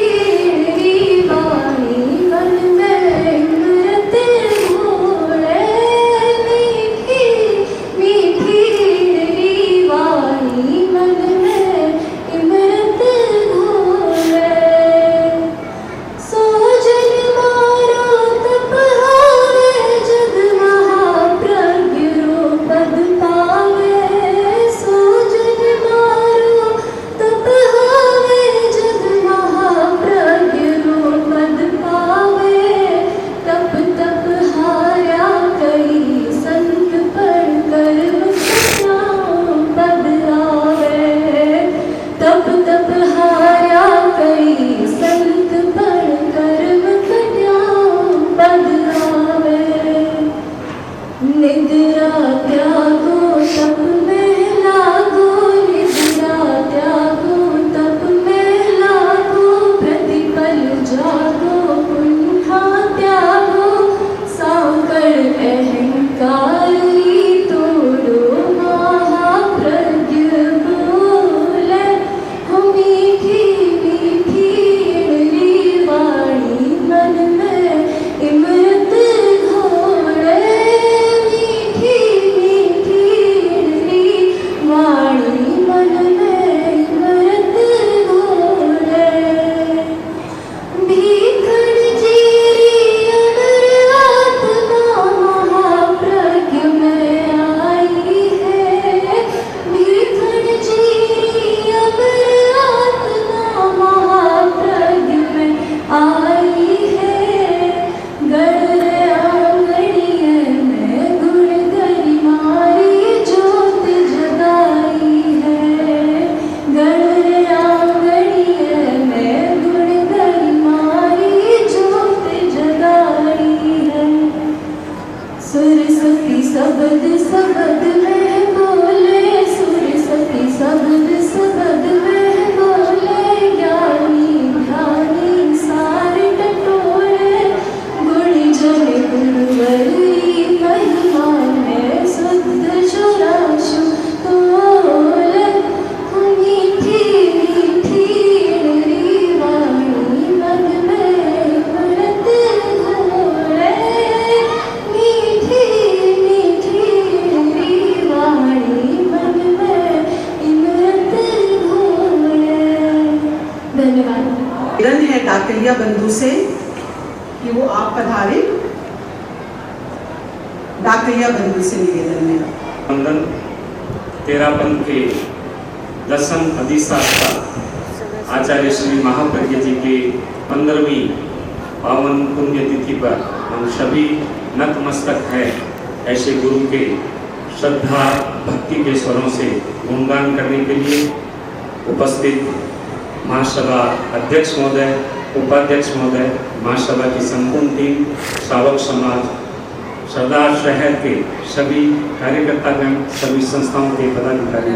वाणी, मन में अमृत घोले, मीठी मीठी वाणी, मन में अमृत घोले। सोजन मारो तप हावे, जग महाप्रज्ञ रो पद पावे, सोजन मारो तप हावे, जग महाप्रज्ञ रो पद पावे, तप तप हारा कई संत पढ़ कर मुस्कान पद आवे, तप तप हारा कई संत पढ़ कर मुस्कान पद आवे। निद्रा त्यागो तप में लागो, निद्रा त्यागो तप में लागो, प्रतिपल जागो कुंठा त्यागो, सांकर अहंकार ही तोड़ो, महाप्रज्ञ बोले हो मीठी मीठी वाणी, मन में अमृत घोले, मीठी मीठी वाणी, मन में अमृत घोले। भीखण जीरी अमर आत्मा, महाप्रज्ञ में आई है, भीखण जीरी अमर आत्मा, महाप्रज्ञ में आई है, गण आंगणिये में गुण गरिमारी ज्योत जगाई है, गण आंगणिये में गुण गरिमारी ज्योत जगाई है। सरस्वती शब्द शब्द में बोले, सरस्वती शब्द शब्द में बोले, ज्ञानी ध्यानी सारे टटोले, गुण जन गुरुवरी महिमा में शुद्ध चौराशु तोले, मीठी मीठी वाणी, मन में अमृत घोले, मीठी मीठी वाणी, मन में अमृत घोले। धन्यवाद। निवेदन है डाकलिया बंधु से कि वो आप पधारे। डाकलिया बंधु से निवेदन है। वंदन तेरापंथ के दसम अधिष्ठाता आचार्य श्री महाप्रज्ञ जी के 15वीं पावन पुण्यतिथि पर हम सभी नतमस्तक है। ऐसे गुरु के श्रद्धा भक्ति के स्वरों से गुणगान करने के लिए उपस्थित महासभा अध्यक्ष महोदय, उपाध्यक्ष महोदय, महासभा की संपूर्ण टीम, श्रावक समाज, सरदार शहर के सभी कार्यकर्तागण, सभी संस्थाओं के पदाधिकारी,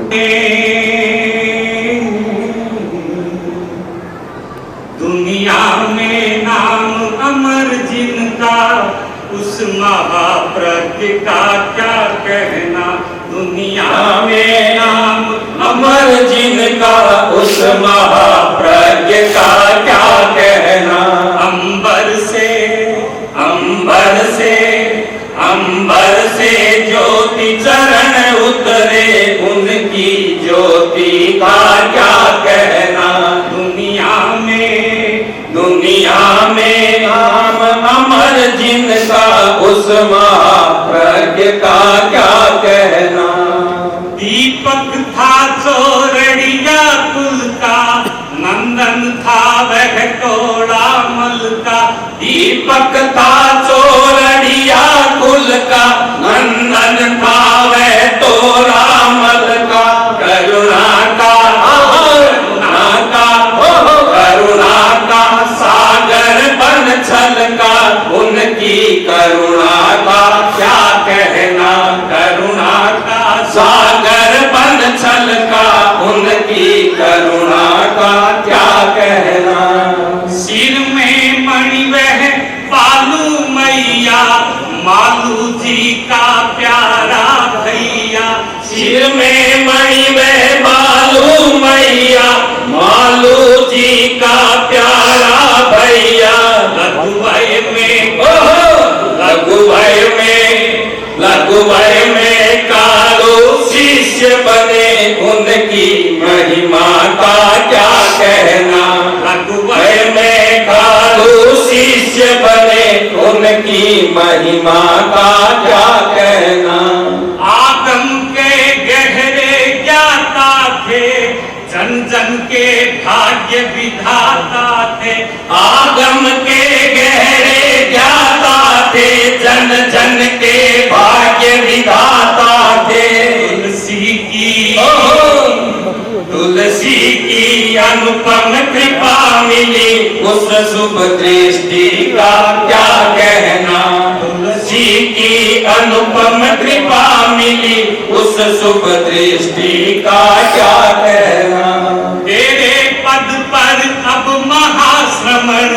दुनिया में नाम अमर जिनका, उस महाप्रज्ञ का क्या कहना। दुनिया में नाम अमर जिनका, उस महाप्रज्ञ का क्या कहना। अंबर से ज्योति चरण उतरे, उनकी ज्योति का क्या कहना। दुनिया में नाम अमर जिनका, उस महाप्रज्ञ का क्या कहना। दीपक था चोरड़िया कुल का, नंदन था वह कोड़ामल का। दीपक था चोरड़िया कुल का, नंदन था वह तोरामल का। करुणा का करुणा का सागर बन छलका, उनकी करुणा का क्या कहना। करुणा का सागर बन छलका, उनकी करुणा का क्या कहना। सिर में मणि वह बालू मैया, मालू जी का प्यारा भैया। सिर में मणि वह बालू मैया, मालू जी का प्यारा भैया। लघुभय में लघुभय में कालू शिष्य बने, उनकी महिमा का क्या कहना। लघुभय में कालू शिष्य बने, उनकी महिमा का क्या कहना। आगम के गहरे ज्ञाता थे, जन जन के भाग्य विधाता थे। आगम के गहरे ज्ञाता थे, जन जन के भाग्य विधाता थे। तुलसी की अनुपम कृपा मिली, उस शुभ दृष्टि का क्या कहना। तुलसी की अनुपम कृपा मिली, उस शुभ दृष्टि का क्या कहना। तेरे पद पर अब महाश्रमण,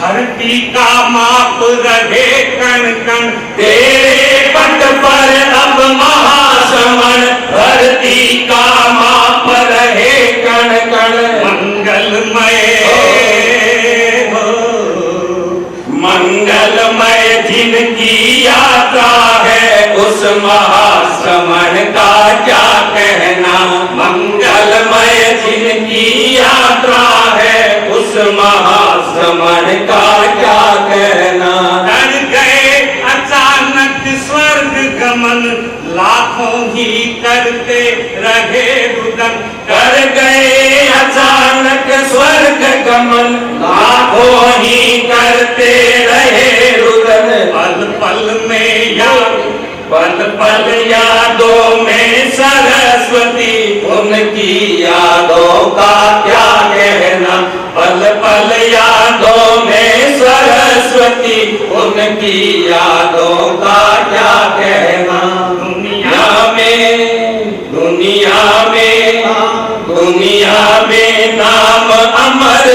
धरती का माप रहे कण कण। तेरे पद पर अब महाश्रमण, धरती का माप रहे कण कण। मंगलमय जिनकी यात्रा है, उस महाश्रमण का क्या कहना। मंगलमय जिनकी यात्रा है, उस महाश्रमण का क्या कहना। कर गए अचानक स्वर्ग गमन, लाखों ही करते रहे रुदन। कर गए अचानक स्वर्ग गमन, लाखों ही करते रहे रुदन। पल पल यादों में सरस्वती, उनकी यादों का क्या कहना। पल पल यादों में सरस्वती, उनकी यादों का क्या कहना। दुनिया में नाम अमर